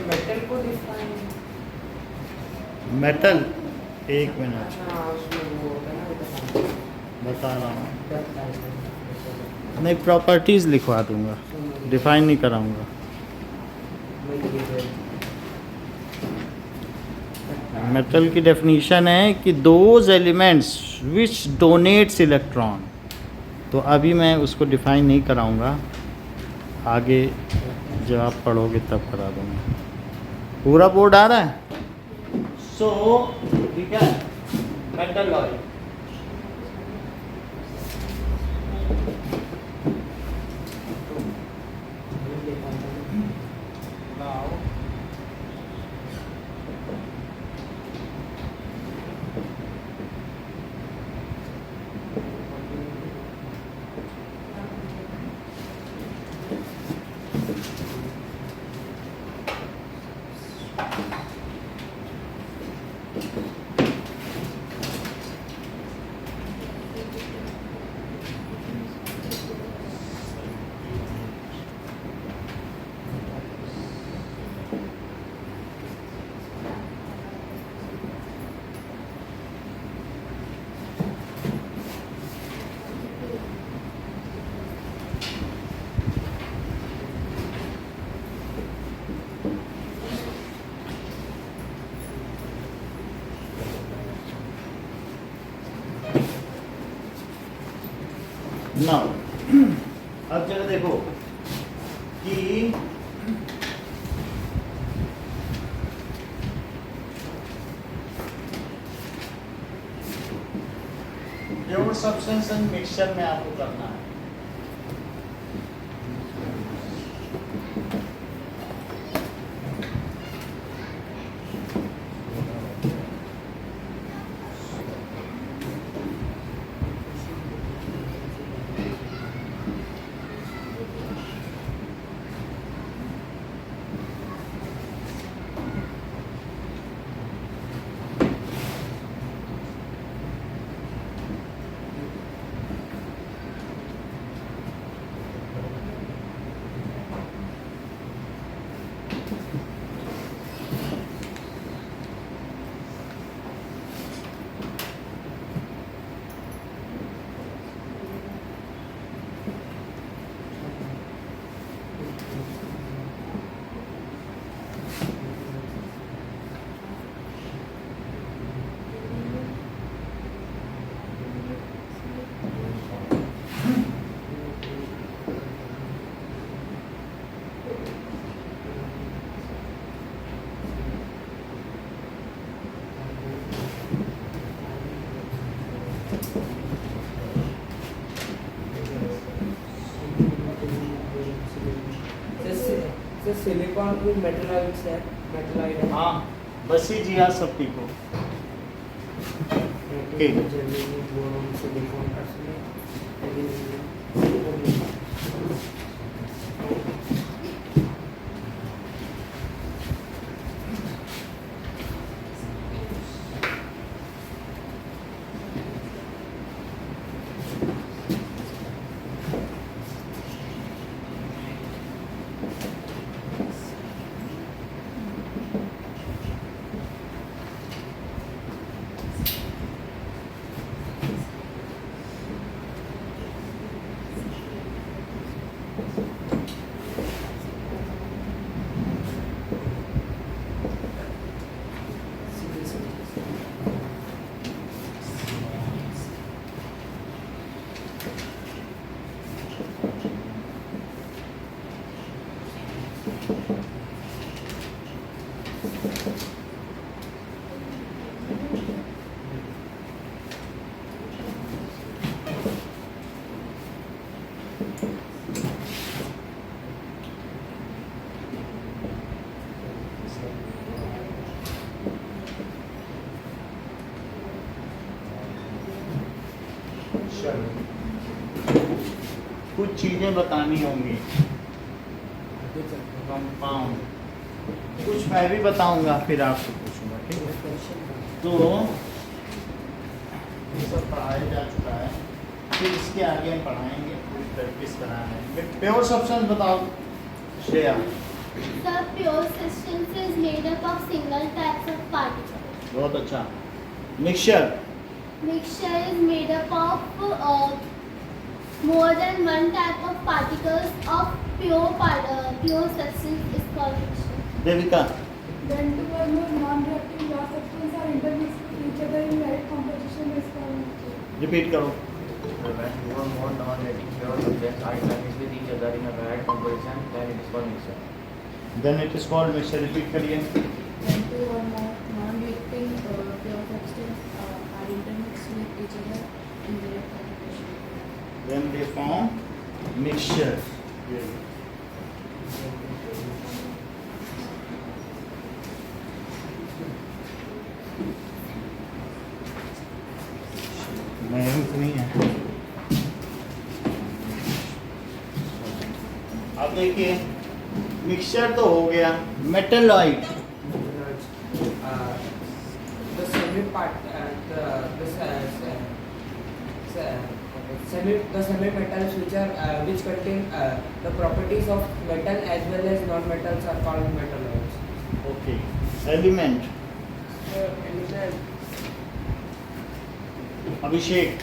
Metal को define. Metal, एक minute हाँ उसमें वो होता है ना, बता रहा हूँ। बताना नहीं, प्रॉपर्टीज़ लिखवा दूंगा, डिफाइन नहीं कराऊंगा। मेटल की डेफिनेशन है कि those elements which donates electron. तो अभी मैं उसको डिफाइन नहीं कराऊंगा, आगे जब आप पढ़ोगे तब करा दूंगा। पूरा बोर्ड आ रहा है? सो ठीक है, मेटल ऑयल ना। अब जरा देखो कि प्योर सब्सटेंस एंड मिक्सचर में आपको करना है। सिलिकॉन भी मेटलॉइड है, मेटलॉइड है। हाँ, बसी जी हाँ, सब ठीक हो। ओके। सिलिकॉन का कुछ चीज़ें बतानी होंगी। कंपाउंड कुछ मैं भी बताऊंगा, फिर आपसे पूछूंगा, ठीक है? तो ये सब पढ़ाया जा चुका है, फिर इसके आगे हम पढ़ाएंगे, पूरी प्रैक्टिस कराएंगे। प्योर सब्सटेंस बताओ Shreya. The pure substance is made up of single types of particles. बहुत अच्छा. Mixture. Mixture is made up of more than one type of particles of pure substance is called mixture. Devika. When two or more non-reactive gas substances are intermixed with each other in right composition is called mixture. Repeat करो. When two or more non-reactive pure substances are intermixed with each other in a varied composition, then it is called mixture. Then it is called mixture. Repeat करिए. When two or more non-reacting pure substances are intermixed with each other in direct composition. Then they form mixture. नहीं है. अब देखिए mixture तो हो गया. Metalloid. The semi part, the semi metals which contain the properties of metal as well as non-metals are called metalloids. Okay. Element. Abhishek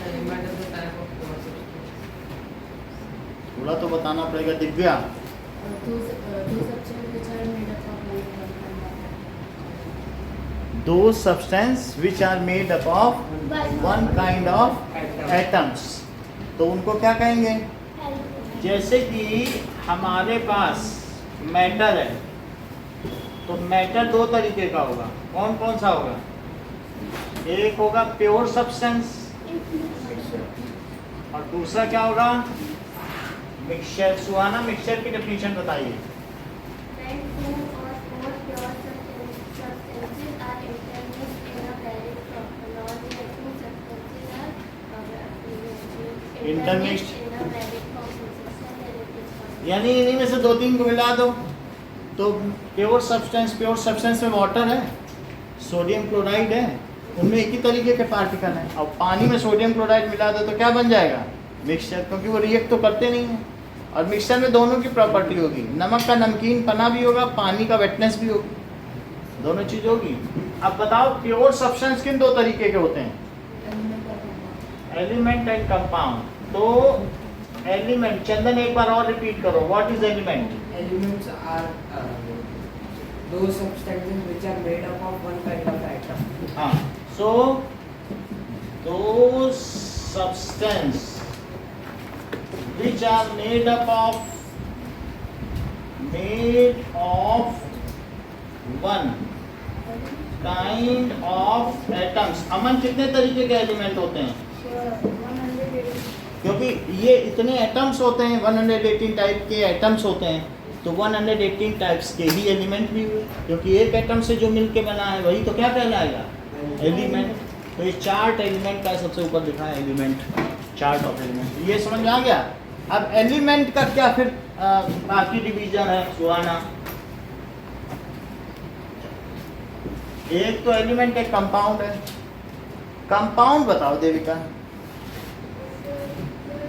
Element is the type of pure substance. थोड़ा तो बताना पड़ेगा. Divya. Two substances which are made up of one kind of Those substance which are made up of one kind of atoms. तो उनको क्या कहेंगे? जैसे कि हमारे पास मेटल है तो मेटल दो तरीके का होगा. कौन कौन सा होगा? एक होगा प्योर सब्सटेंस और दूसरा क्या होगा? मिक्सचर. सुहाना मिक्सचर की डेफिनेशन बताइए. When two or more pure substances are intermixed in a varied non-reactive substances are intermixed in a varied composition, then it is called. यानी इन्हीं में से दो तीन को मिला दो तो प्योर सब्सटेंस में वाटर है, सोडियम क्लोराइड है, उनमें एक ही तरीके के पार्टिकल हैं. अब पानी में सोडियम क्लोराइड मिला दो तो क्या बन जाएगा? मिक्सचर. क्योंकि वो रिएक्ट तो करते नहीं हैं. और मिक्सचर में दोनों की प्रॉपर्टी होगी. नमक का नमकीन पना भी होगा, पानी का वेटनेस भी होगी, दोनों चीज होगी. अब बताओ प्योर सब्सटेंस किन दो तरीके के होते हैं? Element and compound. तो एलिमेंट, चंदन एक बार और रिपीट करो. What is element? Elements are those substances which are made up of one kind of atom. हाँ. So those substance which are made of one kind of atoms. अमन कितने तरीके के element होते हैं? 180. क्योंकि ये इतने एटम्स होते हैं, 118 टाइप के एटम्स होते हैं, तो 118 टाइप्स के ही एलिमेंट भी हुए. क्योंकि एक एटम से जो मिलके बना है वही तो क्या कहलाएगा? एलिमेंट. तो ये चार्ट एलिमेंट का सबसे ऊपर लिखा है एलिमेंट, चार्ट ऑफ एलिमेंट. ये समझ में आ गया. अब एलिमेंट का क्या फिर बाकी डिवीजन है सुहाना? एक तो एलिमेंट एक कंपाउंड है. कंपाउंड बताओ देविका.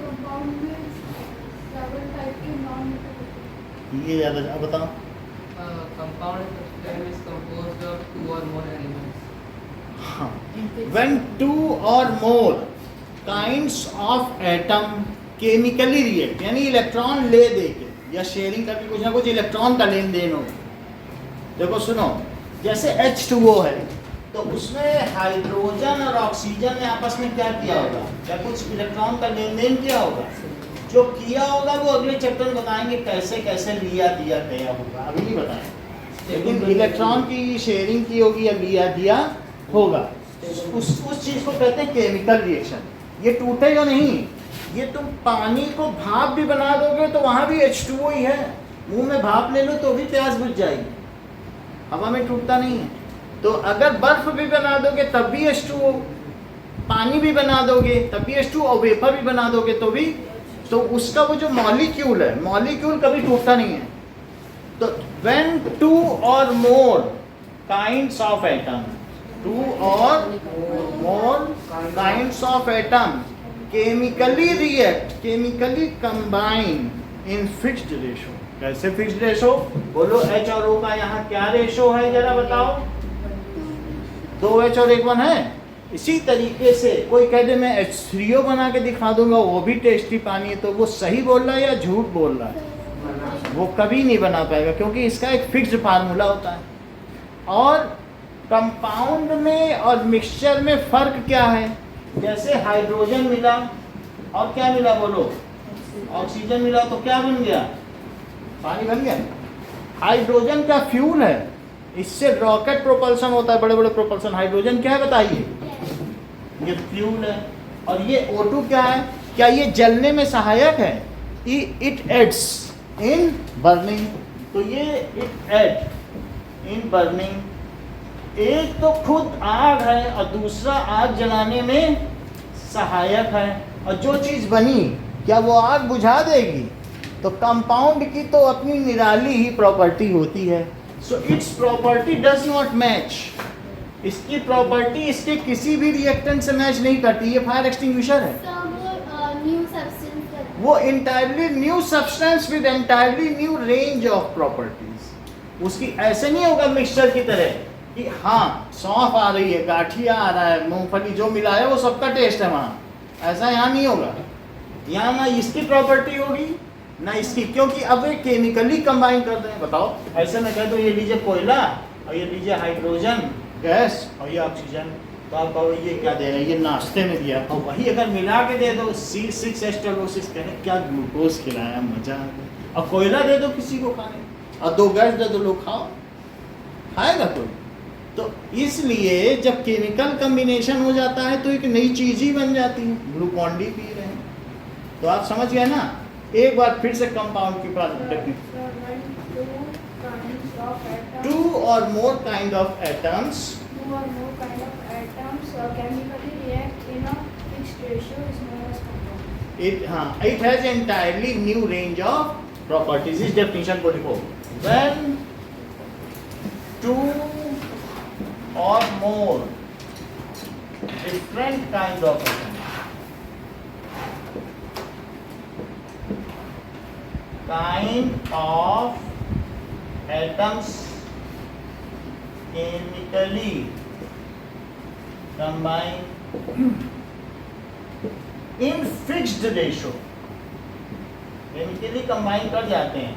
Compound में several type के non-metal. ये ज़्यादा अब बताओ. Compound substance is composed of two or more elements. हाँ. When two or more kinds of atom chemically react, यानी इलेक्ट्रॉन ले दे के या शेयरिंग करके कुछ ना कुछ इलेक्ट्रॉन का लेन देन हो. देखो सुनो, जैसे H2O है तो उसमें हाइड्रोजन और ऑक्सीजन ने आपस में क्या किया होगा? क्या कुछ इलेक्ट्रॉन का लेन देन किया होगा? जो किया होगा वो अगले चैप्टर में बताएंगे कैसे कैसे लिया दिया गया होगा. अभी नहीं बताएंगे. लेकिन इलेक्ट्रॉन की शेयरिंग की होगी या लिया दिया होगा. उस चीज को कहते हैं केमिकल रिएक्शन. ये टूटेगा नहीं. ये तुम पानी को भाप भी बना दोगे तो वहां भी H2O ही है. मुंह में भाप ले लो तो भी प्यास बुझ जाएगी. हवा में टूटता नहीं है. तो अगर बर्फ भी बना दोगे तब भी H2O, पानी भी बना दोगे तब भी H2O, और वेपर भी बना दोगे तो भी. तो उसका वो जो मॉलिक्यूल है, मॉलिक्यूल कभी टूटता नहीं है. तो when two or more kinds of atom, two or more kinds of atom chemically react, chemically combine in fixed ratio. कैसे फिक्स्ड रेशो? बोलो H और O का यहाँ क्या रेशो है जरा बताओ? 2H और 1 है। इसी तरीके से कोई कह दे मैं H3O बना के दिखा दूंगा वो भी टेस्टी पानी है, तो वो सही बोल रहा है या झूठ बोल रहा है? वो कभी नहीं बना पाएगा, क्योंकि इसका एक फिक्स्ड फार्मूला होता है। और कंपाउंड में और मिक्सचर में फर्क क्या है? जैसे हाइड्रोजन मिला और क्या मिला बोलो? ऑक्सीजन मिला, तो क्या बन गया? पानी बन गया। हाइड्रोजन का फ्यूल है, इससे रॉकेट प्रोपल्सन होता है, बड़े बड़े प्रोपल्सन। हाइड्रोजन क्या है बताइए? ये फ्यूल है। और ये O2 क्या है? क्या ये जलने में सहायक है? It adds in burning. तो ये इट एड इन बर्निंग। एक तो खुद आग है और दूसरा आग जलाने में सहायक है। और जो चीज बनी क्या वो आग बुझा देगी? तो कंपाउंड की तो अपनी निराली ही प्रॉपर्टी होती है। So it's property does not match. इसकी प्रॉपर्टी इसके किसी भी रिएक्टेंट से मैच नहीं करती। ये फायर एक्सटिंग्विशर है। न्यू सब्सटेंस, वो entirely new substance with entirely new range of properties. उसकी ऐसे नहीं होगा मिक्सचर की तरह कि हाँ सौंफ आ रही है, गाठिया आ रहा है, मूंगफली जो मिला है वो सबका टेस्ट है वहाँ। ऐसा यहाँ नहीं होगा। यहाँ ना इसकी प्रॉपर्टी होगी ना इसकी, क्योंकि अब ये केमिकली कंबाइन कर रहे हैं। बताओ ऐसे में कह दो ये लीजिए कोयला और ये लीजिए हाइड्रोजन गैस और ये ऑक्सीजन, तो आप कहो ये क्या दे रहे हैं? ये नाश्ते में दिया। और वही अगर मिला के दे दो C6H12O6, कहे क्या ग्लूकोज खिलाया, मजा आ गया। और कोयला दे दो किसी को खाने, और 2 गैस दे दो, लोग खाओ, खाएगा कोई? तो इसलिए जब केमिकल कम्बिनेशन हो जाता है तो एक नई चीज ही बन जाती है। ग्लूकॉन डी पी रहे हैं, तो आप समझ गए ना। एक बार फिर से कंपाउंड की बात, 2 or more kind of atoms chemically react in a fixed ratio is known as compound. it has entirely new range of properties. इस definition को लिखो। When 2 or more different kind of atoms chemically combine in fixed ratio, chemically combine कर जाते हैं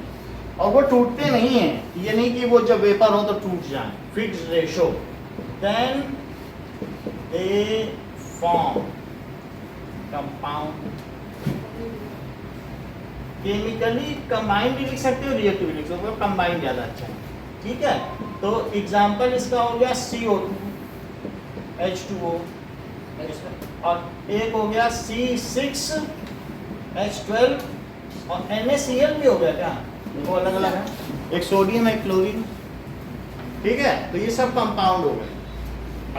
और वो टूटते नहीं हैं। ये नहीं कि वो जब वेपर हो तो टूट जाए। Fixed ratio, then they form compound. Chemically combined भी लिख सकते हो, रिएक्टिव भी लिख सकते हो, कंबाइंड ज़्यादा अच्छा है। ठीक है, तो एग्जाम्पल इसका हो गया CO2 H2O, और एक हो गया C6H12 और NaCl भी हो गया। क्या वो अलग अलग है? एक सोडियम है, क्लोरीन। ठीक है, तो ये सब कंपाउंड हो गए।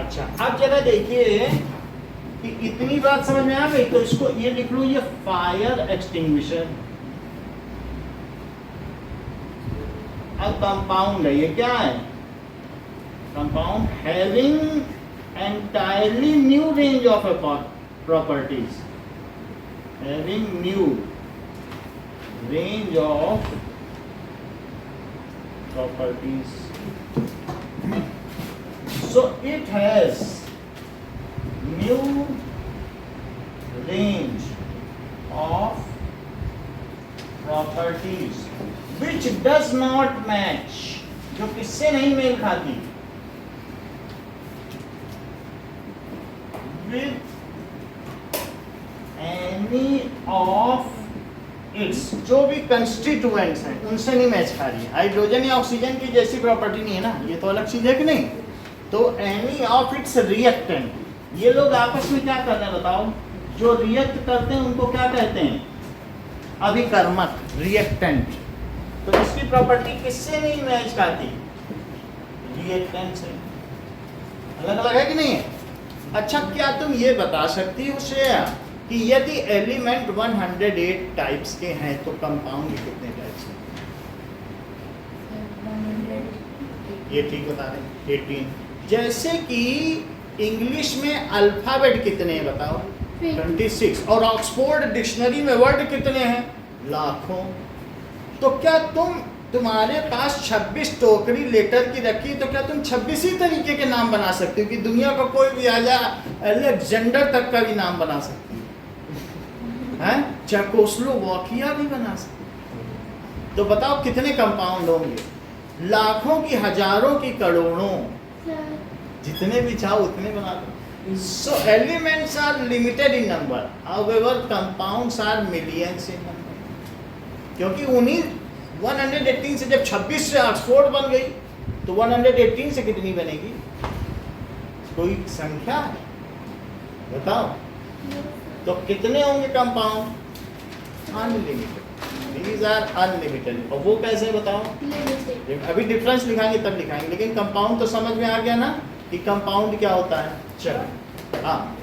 अच्छा, अब जरा देखिए कि इतनी बात समझ में आ गई, तो इसको ये लिख लो, ये फायर एक्सटिंग्विशर। अब कंपाउंड है, ये क्या है? Compound having entirely new range of properties, having new range of properties. So it has new range of properties which does not match, जो किससे नहीं मेल खाती, with any of its, जो भी कंस्टिट्यूएंट्स हैं उनसे नहीं मैच खा रही है। हाइड्रोजन या ऑक्सीजन की जैसी प्रॉपर्टी नहीं है ना, ये तो अलग चीज है कि नहीं। तो एनी ऑफ इट्स रिएक्टेंट, ये लोग आपस में क्या कर रहे हैं बताओ? जो रिएक्ट करते हैं उनको क्या कहते हैं? अभिकर्मक, रिएक्टेंट। तो इसकी प्रॉपर्टी किससे नहीं मैच खाती? रिएक्टेंट से। अलग अलग है कि नहीं है? अच्छा, क्या तुम ये बता सकती हो श्रेया कि यदि एलिमेंट 108 टाइप्स के हैं तो कंपाउंड कितने टाइप्स हैं? ये ठीक बता रहे, 18। जैसे कि इंग्लिश में अल्फाबेट कितने हैं बताओ? 26। और ऑक्सफोर्ड डिक्शनरी में वर्ड कितने हैं? लाखों। तो क्या तुम्हारे पास 26 टोकरी लेटर की रखी, तो क्या तुम 26 ही तरीके के नाम बना सकते हो कि दुनिया का कोई भी आ जा, अलेक्जेंडर तक का भी नाम बना सकते हैं, चेकोस्लोवाकिया भी बना सकते। तो बताओ कितने कंपाउंड होंगे? लाखों की, हजारों की, करोड़ों, जितने भी चाहो उतने बना दो। So elements are limited in number, however compounds are millions in number. क्योंकि उन्हीं 118 से जब 26 से ऑक्सफोर्ड बन गई, तो 118 से कितनी बनेगी? कोई संख्या है? बताओ। तो कितने होंगे compound? Unlimited. These are unlimited. और वो कैसे बताओ? अभी डिफरेंस लिखाएंगे तब लिखाएंगे, लेकिन कंपाउंड तो समझ में आ गया ना कि कंपाउंड क्या होता है। चलो, हाँ,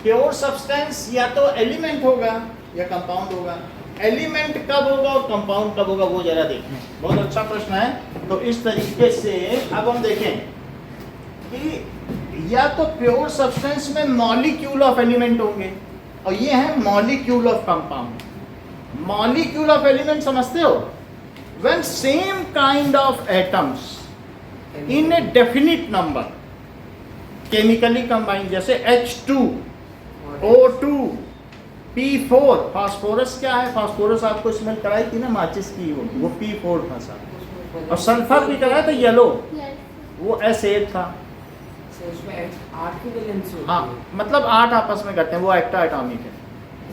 प्योर सब्सटेंस या तो एलिमेंट होगा या कंपाउंड होगा। एलिमेंट कब होगा और कंपाउंड कब होगा वो जरा देखें। बहुत अच्छा प्रश्न है। तो इस तरीके से अब हम देखें कि या तो प्योर सब्सटेंस में मॉलिक्यूल ऑफ एलिमेंट होंगे, और ये है molecule of compound. Molecule of element समझते हो? When same kind of atoms in a definite number chemically combine, जैसे H2O2 P4, फास्फोरस क्या है? फास्फोरस आपको स्मेल कराई थी ना माचिस की, वो P4 था साहब। और सल्फर भी कराया था येलो, वो S8 था। उसमें 8 की वैलेंसी होती हाँ, है। मतलब 8 आपस में करते हैं, वो एक्टा एटॉमिक है।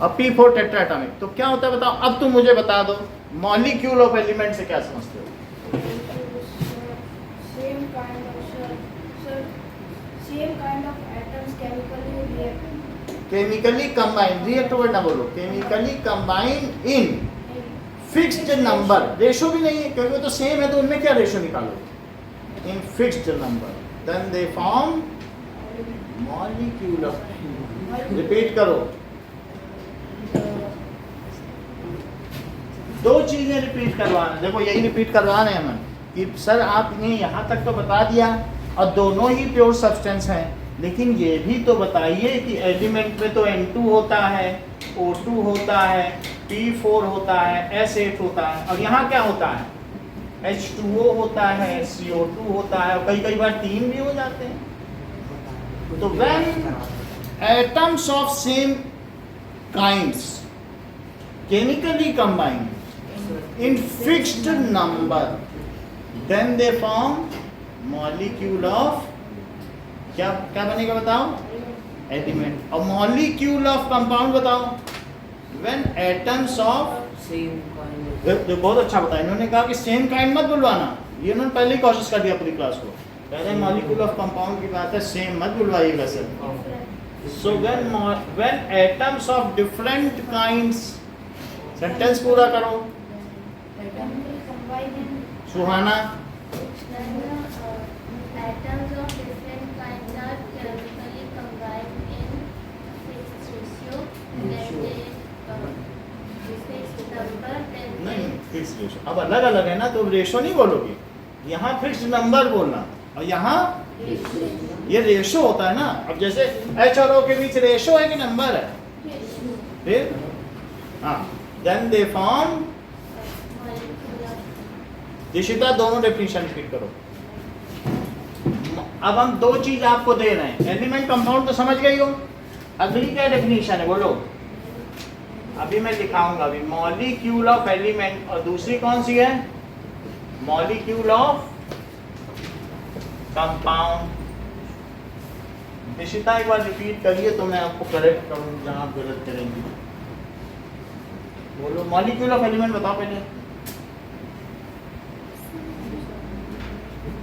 और P4 टेट्रा एटॉमिक। तो क्या होता है बताओ? अब तुम मुझे बता दो मॉलिक्यूल ऑफ एलिमेंट से क्या समझते हो? केमिकली कंबाइन, रिएक्ट वर्ड ना बोलो, chemically combine in fixed number. Ratio भी नहीं है क्योंकि वो तो सेम है, तो उनमें क्या रेशो निकालो? In fixed number, then they form molecule of. Repeat करो, दो चीजें रिपीट करवाना। देखो यही रिपीट करवाना है हमें कि सर आपने यहाँ तक तो बता दिया और दोनों ही प्योर सब्सटेंस हैं, लेकिन ये भी तो बताइए कि एलिमेंट में तो N2 होता है, O2 होता है, P4 होता है, S8 होता है, और यहाँ क्या होता है? H2O होता है, CO2 होता है, और कई कई बार 3 भी हो जाते हैं। तो when atoms of same kinds chemically combine in fixed number, then they form molecule of, क्या क्या बनेगा बताओ? एलिमेंट। और मॉलिक्यूल ऑफ कंपाउंड बताओ? when atoms of same kind. बहुत अच्छा बताया इन्होंने, कहा कि सेम काइंड मत बुलवाना, ये इन्होंने पहले ही कोशिश कर दिया पूरी क्लास को। पहले मॉलिक्यूल ऑफ कंपाउंड की बात है, सेम मत बुलवाइएगा sir. So when atoms of different kinds, sentence पूरा करो Suhana. Atoms of different kinds are chemically combined in fixed ratio. Then they fixed number. Then नहीं, फिक्स रेशो। अब अलग अलग है ना, तो रेशो नहीं बोलोगे, यहाँ फिक्स नंबर बोलना, और यहाँ ये रेशो होता है ना। अब जैसे H और O के बीच रेशो है कि नंबर है? फिर हाँ, देन दे फॉर्म। दिशिता दोनों डेफिनेशन रिपीट करो। अब हम दो चीज आपको दे रहे हैं, एलिमेंट कंपाउंड तो समझ गई हो, अगली क्या डेफिनेशन है बोलो? अभी मैं दिखाऊंगा। अभी मॉलिक्यूल ऑफ एलिमेंट, और दूसरी कौन सी है? Molecule of compound. निशिता एक बार रिपीट करिए तो मैं आपको करेक्ट करूँ जहां आप गलत करेंगे। बोलो मॉलिक्यूल ऑफ एलिमेंट बताओ पहले।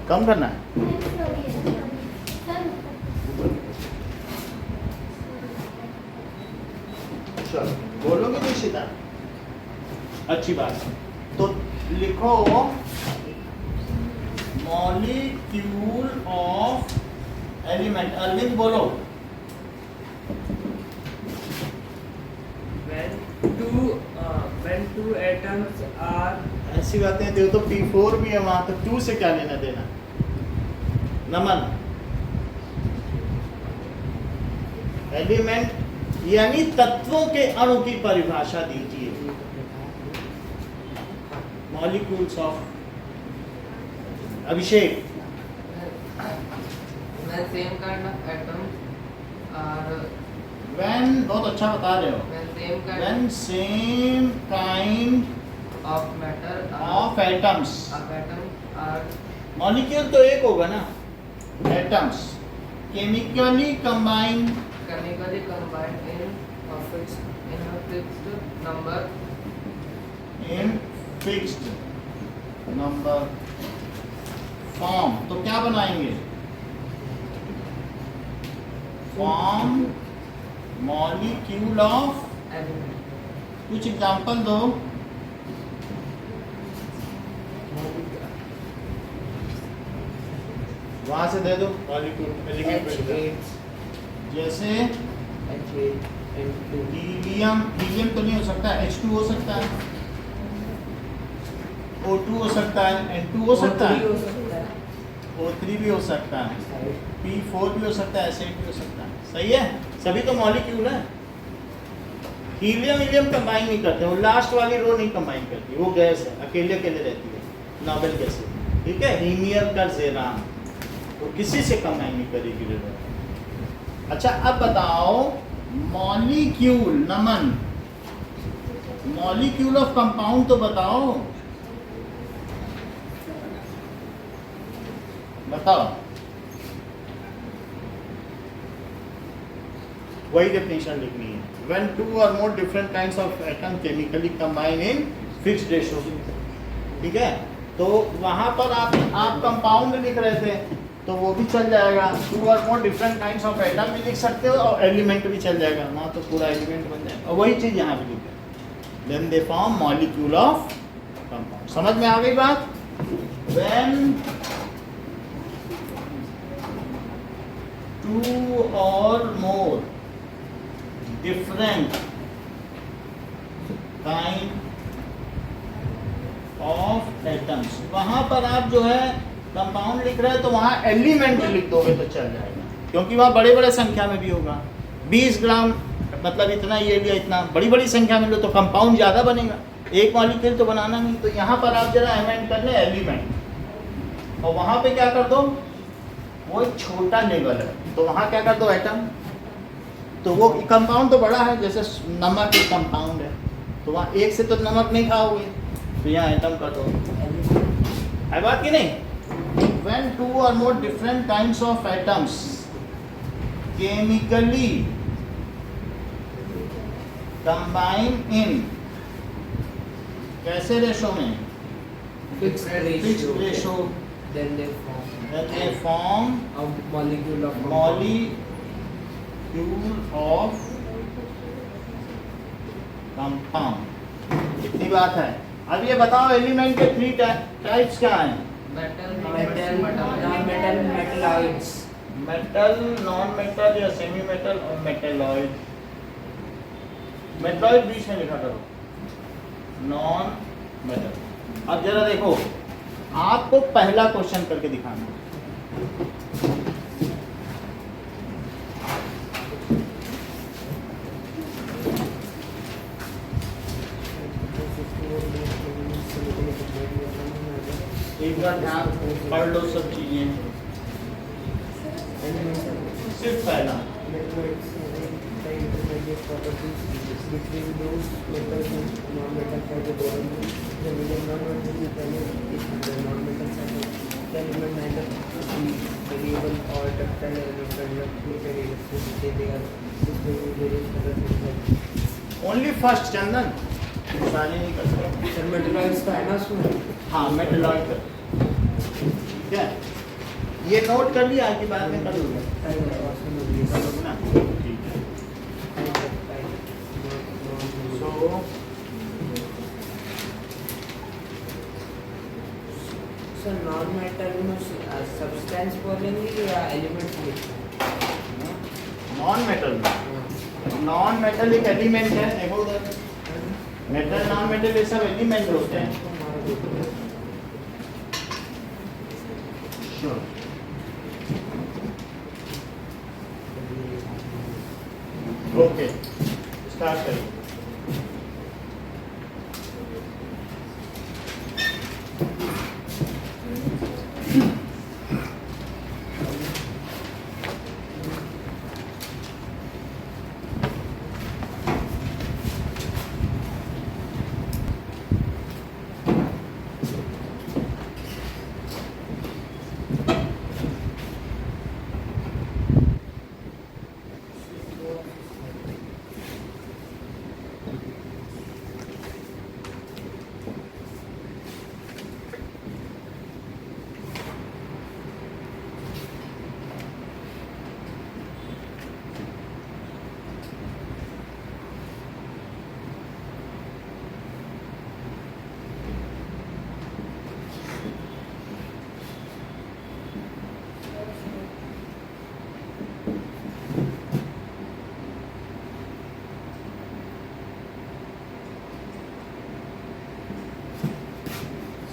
कम करना है? चलो बोलोगे निशिता? अच्छी बात है। तो लिखो मॉलिक्यूल ऑफ एलिमेंट। अरविंद बोलो। When two atoms are ऐसी बातें देखो, तो P4 भी है वहां, तो 2 से क्या लेना देना? नमन, एलिमेंट यानी तत्वों के अणु की परिभाषा दीजिए। Molecules of Abhishek. When same kind of atoms are When बहुत अच्छा बता रहे हो। when same kind When same kind of matter of atoms, of atoms are molecule तो एक होगा ना, atoms chemically combine chemically combined in a fixed number in fixed number form, तो क्या बनाएंगे? Form molecule of. element. कुछ example दो। वहां से दे दो मॉलिक्यूल H8, जैसे H8, N2, हीलियम। हीलियम तो नहीं हो सकता, H2 हो सकता है, O2 हो सकता है, N2 हो सकता O3 है, हो सकता है, O3 भी हो सकता है, P4 भी हो सकता है, S8 भी हो सकता है। सही है, सभी तो मॉलिक्यूल है। हीलियम हीलियम कंबाइन नहीं करते, वो लास्ट वाली रो नहीं कंबाइन करती, वो गैस है, अकेले अकेले रहती है, नोबेल गैस है। ठीक है, हीमियर का जेरान वो किसी से कंबाइन नहीं करेगी रे। अच्छा अब बताओ molecule, Naman molecule of compound तो बताओ, बताओ। वही डेफिनेशन लिखनी है। When two or more different kinds of atom chemically combine in fixed ratio। ठीक है, तो वहां पर आप कंपाउंड लिख रहे थे तो वो भी चल जाएगा। टू और more different kinds of atom भी लिख सकते हो और एलिमेंट भी चल जाएगा, वहाँ तो पूरा एलिमेंट बन जाएगा। और वही चीज़ यहाँ भी लिखे, then they form molecule of compound. समझ में आ गई बात? व्हेन टू और more different kind of atoms, वहां पर आप जो है कंपाउंड लिख रहे हैं तो वहां एलिमेंट लिख दोगे तो चल जाएगा, क्योंकि वहां बड़े बड़े संख्या में भी होगा। 20 ग्राम मतलब इतना ये लिया, इतना बड़ी बड़ी संख्या में लो तो कंपाउंड ज़्यादा बनेगा, एक मॉलिक्यूल तो बनाना नहीं। तो यहाँ पर आप जरा अमेंड कर ले एलिमेंट, और वहाँ पे क्या कर दो, वो एक छोटा लेवल है तो वहाँ क्या कर दो एटम। तो वो कंपाउंड तो बड़ा है, जैसे नमक एक कंपाउंड है तो वहाँ एक से तो नमक नहीं खाओगे, तो यहाँ एटम कर दो। है बात की नहीं? When two or more different kinds of atoms chemically combine in कैसे रेशो में? fixed Fixed ratio, ratio, then they form a molecule of molecule of compound। इतनी बात है। अब ये बताओ एलिमेंट के 3 टाइप्स क्या हैं? metal, non-metal, metalloids, metal, non metal या सेमी मेटल और मेटेलॉइड। मेटलॉइड बीच में लिखा करो, नॉन मेटल। अब जरा देखो, आपको पहला क्वेश्चन करके दिखाना। एक बार ध्यान पढ़ लो सब चीजें, सिर्फ पहला। between those metals and non-metal categories. The non-metal is the non-metal side. The element neither variable or ductile element conducting electricity. They are various other things like. Only first Chandan, सारे नहीं कर सकते। सर मेटलॉइड्स का है ना उसमें? हाँ metalloid का, ठीक है, ये नोट कर लिया कि बाद में कर लूँगा, कर लूँगा ना, ठीक है। सर नॉन मेटल में सब्सटेंस बोलेंगे या एलिमेंट बोलेंगे? नॉन मेटल में, नॉन मेटल एक एलिमेंट है, देखो उधर, मेटल नॉन मेटल ये सब एलिमेंट होते हैं। Sure, okay. स्टार्ट करिए।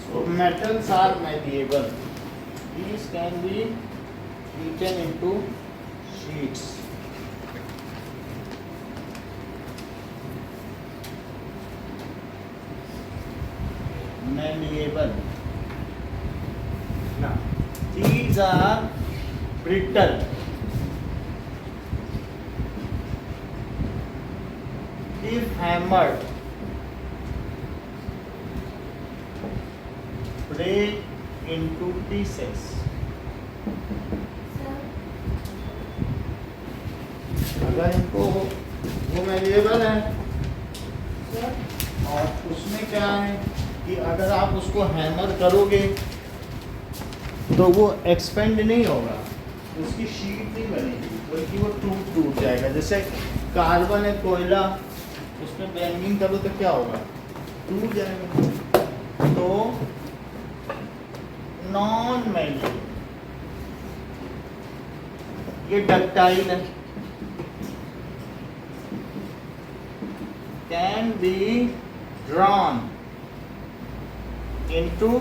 So metals are malleable. These can be beaten into sheets. Malleable. Now, these are brittle. If hammered, break into pieces. अगर इनको वो malleable है और उसमें क्या है कि अगर आप उसको हैमर करोगे तो वो एक्सपेंड नहीं होगा, उसकी शीट नहीं बनेगी, बल्कि वो टूट जाएगा। जैसे कार्बन है, कोयला, उसमें बैंगिंग करो तो क्या होगा, टूट जाएगा। तो नॉन मैल्लेबल, ये डक्टाइल है, कैन बी ड्रॉन इनटू,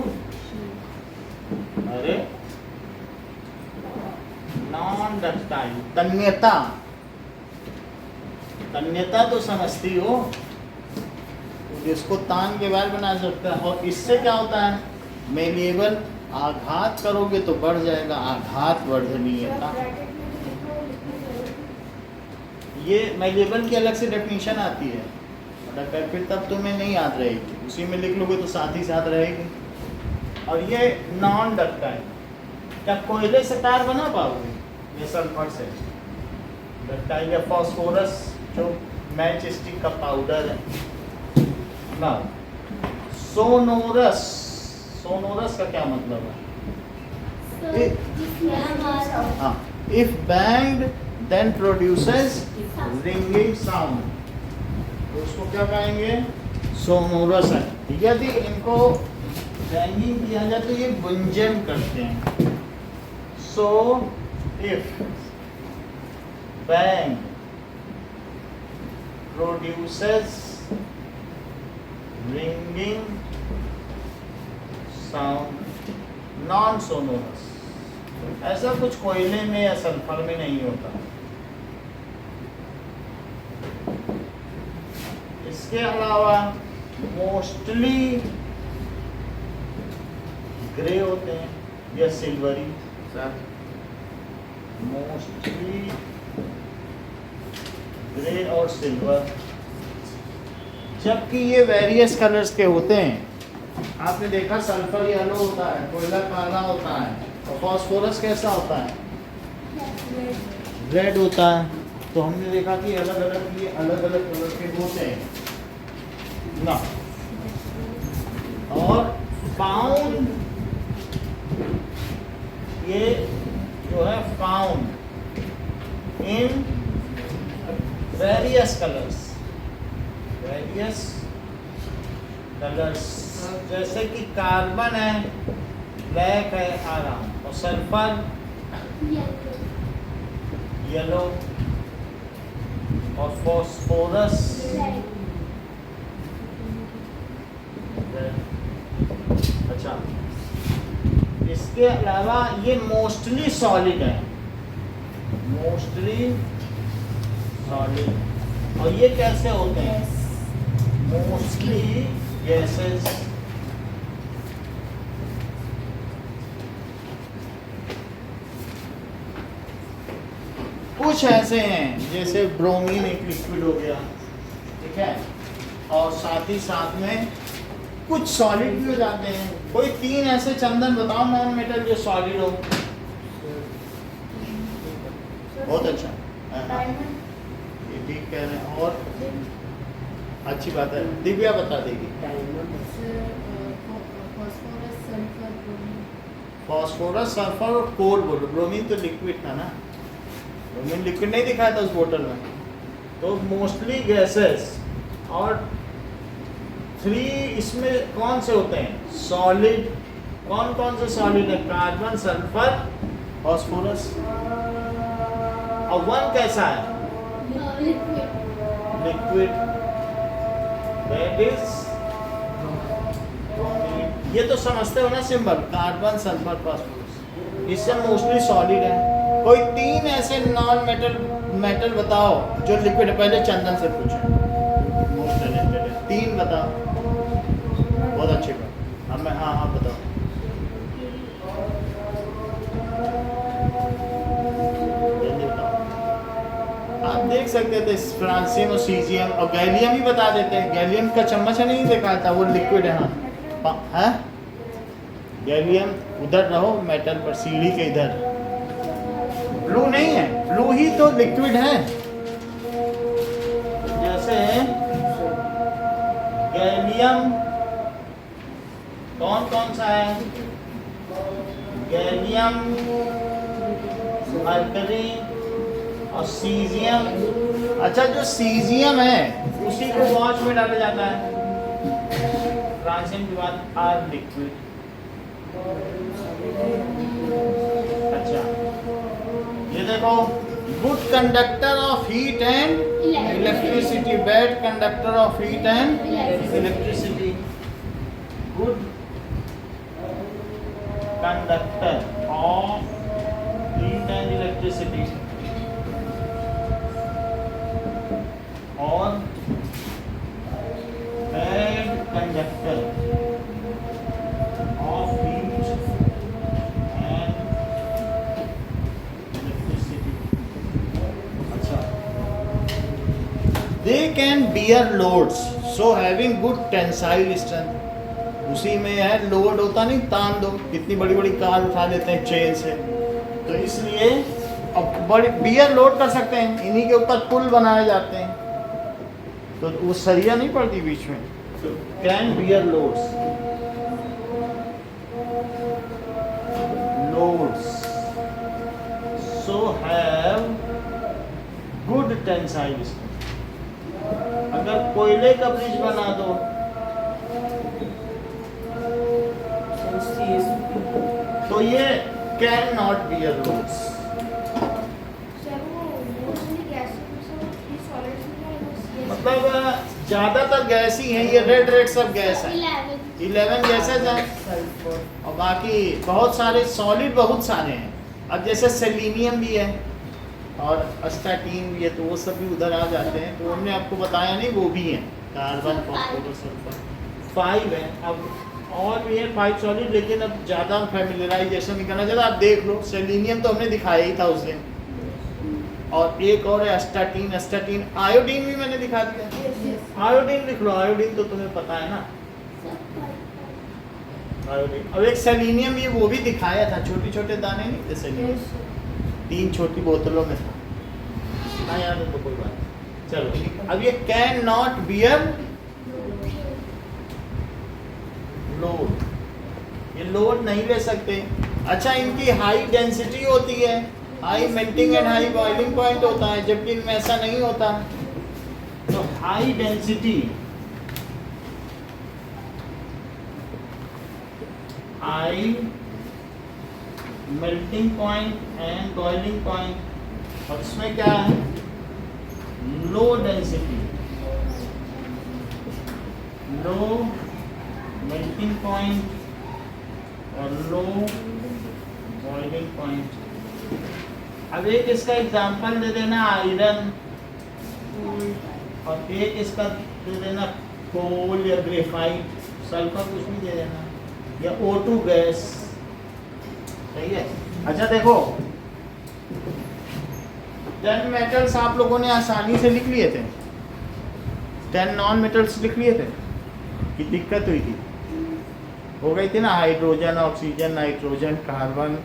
अरे नॉन डक्टाइल, तन्यता, तन्यता तो समझती हो, जिसको तान के बाहर बना सकता है। और इससे क्या होता है, मैल्लेबल, आघात करोगे तो बढ़ जाएगा, आघात वर्धनीयता। ये मैल्लेबल की अलग से डेफिनेशन आती है, फिर तब तुम्हें नहीं याद रहेगी, उसी में लिख लोगे तो साथ ही साथ रहेगी। और ये नॉन डक्टाइल, क्या कोयले से तार बना पाओगे, ये सल्फर से। डक्टाइल या फास्फोरस जो मैच स्टिक का पाउडर है ना। सोनोरस, सोनोरस का क्या मतलब है, हाँ, if banged then produces ringing sound, तो उसको क्या कहेंगे, सोनोरस है। यदि इनको बैंगिंग किया जाए तो ये गुंजन करते हैं। So if bang produces ringing sound, non sonorous. ऐसा कुछ कोयले में या सल्फर में नहीं होता। इसके अलावा मोस्टली ग्रे होते हैं या सिल्वरी, सर मोस्टली ग्रे और सिल्वर, जबकि ये वेरियस कलर्स के होते हैं। आपने देखा सल्फर येलो होता है, कोयला काला होता है, और फास्फोरस कैसा होता है, रेड होता है। तो हमने देखा कि अलग अलग, ये अलग अलग कलर के होते हैं ना। और फाउंड, ये जो है found in various colours, various colours, जैसे कि कार्बन है ब्लैक है आराम, और सल्फर येलो, और फास्फोरस अच्छा। इसके अलावा ये मोस्टली सॉलिड है, मोस्टली सॉलिड। और ये कैसे होते हैं? मोस्टली गैसेस कुछ ऐसे हैं जैसे ब्रोमीन एक लिक्विड हो गया, ठीक है, और साथ ही साथ में कुछ सॉलिड भी हो जाते हैं। कोई 3 ऐसे चंदन बताओ नॉन मेटल जो सॉलिड हो। बहुत अच्छा, ये ठीक कह रहे हैं। और अच्छी बात है, दिव्या बता देगी। Diamond phosphorus, sulfur, bromine. Phosphorus, sulphur और कोल बोलो। ब्रोमीन तो लिक्विड था ना, ब्रोमीन लिक्विड नहीं दिखाया था उस बोतल में। तो मोस्टली गैसेस और 3 इसमें कौन से होते हैं? सॉलिड। कौन कौन से सॉलिड है? Carbon, sulphur, phosphorus. और 1 कैसा है? Liquid liquid, that is bromine. ये तो समझते हो ना सिंबल, कार्बन, सल्फर, फॉस्फोरस। इससे मोस्टली सॉलिड है। कोई 3 ऐसे नॉन मेटल बताओ जो लिक्विड है। पहले चंदन से पूछो, मोस्ट टैलेंटेड है। 3 बताओ। बहुत अच्छी बात। अब मैं हाँ बताओ। जल्दी बताओ। आप देख सकते थे फ्रांसियम और सीजियम और गैलियम ही बता देते हैं। गैलियम का चम्मच नहीं दिखा था, वो लिक्विड है। हाँ है गैलियम। उधर रहो मेटल पर, सीढ़ी के इधर। ब्लू नहीं है, ब्लू ही तो लिक्विड है। जैसे गैलियम कौन कौन सा है? गैलियम, मरकरी और सीजियम। अच्छा, जो सीजियम है उसी को वॉच में डाला जाता है। फ्रांसियम के बाद आर लिक्विड। अच्छा, ये देखो, good conductor of heat and electricity, bad conductor of heat and electricity. Good conductor of heat and electricity और bad conductor of heat and electricity. अच्छा, they can bear loads so having good tensile strength। उसी में है, load होता नहीं, तान दो, कितनी बड़ी बड़ी कार उठा लेते हैं चेन से, तो इसलिए अब बड़ी बियर लोड कर सकते हैं। इन्हीं के ऊपर पुल बनाए जाते हैं, तो वो सरिया नहीं पड़ती बीच में। तो can bear loads, so have good tensile strength. अगर कोयले का ब्रिज बना दो तो ये कैन नॉट बियर लोड्स। मतलब ज्यादातर गैस ही है, ये रेड सब गैस है। 11 गैसेज हैं और बाकी बहुत सारे सॉलिड बहुत सारे हैं। अब जैसे सेलेनियम भी है और अस्टाटीन भी है, तो वो सब भी उधर आ जाते हैं। तो हमने आपको बताया नहीं, वो भी हैं, कार्बन, फॉस्फोरस, सल्फर। 5 है। अब और भी है 5 सॉलिड, लेकिन अब ज़्यादा फैमिलियराइजेशन नहीं करना चाहिए। आप देख लो, सेलेनियम तो हमने दिखाया ही था उस दिन। और एक और है अस्टाटीन। अस्टाटीन, आयोडीन भी मैंने दिखा दिया। आयोडीन लिख लो, आयोडीन तो तुम्हें पता है ना, आयोडीन। अब एक सेलेनियम भी, वो भी दिखाया था, छोटे छोटे दाने नहीं थे सेलेनियम, 3 छोटी बोतलों में था ना, याद है तो कोई बात नहीं। चलो, अब ये कैन नॉट बियर लोड, ये लोड नहीं ले सकते। अच्छा, इनकी हाई डेंसिटी होती है, high melting and high boiling point होता है, जबकि इनमें ऐसा नहीं होता। तो high density, high melting point and boiling point, और इसमें क्या है? Low density, low melting point और लो बॉइलिंग पॉइंट। अब एक इसका एग्जांपल दे देना, आयरन। और एक इसका दे देना कोल या ग्रेफाइट, सल्फर कुछ भी दे देना, या O2 गैस। सही है। अच्छा देखो 10 मेटल्स आप लोगों ने आसानी से लिख लिए थे, 10 नॉन मेटल्स लिख लिए थे कि दिक्कत हुई थी? हो गई थी ना, हाइड्रोजन, ऑक्सीजन, नाइट्रोजन, कार्बन,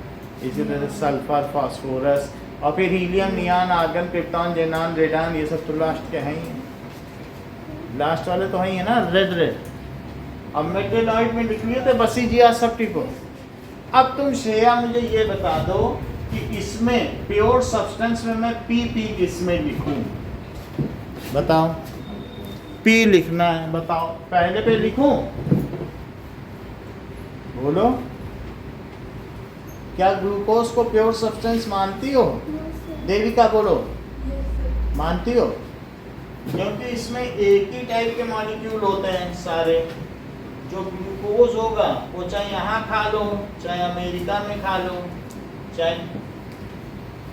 इसी तरह से सल्फर, फास्फोरस, और फिर helium, neon, argon, krypton, xenon, radon, ये सब तो लास्ट के हैं ही हैं। लास्ट वाले तो हैं ही है ना, रेड। अब मेटेलॉइड में लिख लिए थे बसीजिया सब ठीक हो। अब तुम श्रेया मुझे ये बता दो कि इसमें प्योर सब्सटेंस में मैं पी किसमें लिखूं? बताओ। पी लिखना है, बताओ पहले पे लिखूं? बोलो, क्या ग्लूकोज को प्योर सब्सटेंस मानती हो? देविका बोलो, मानती हो? क्योंकि इसमें एक ही टाइप के मॉलिक्यूल होते हैं सारे। जो ग्लूकोज होगा वो चाहे यहाँ खा लो, चाहे अमेरिका में खा लो, चाहे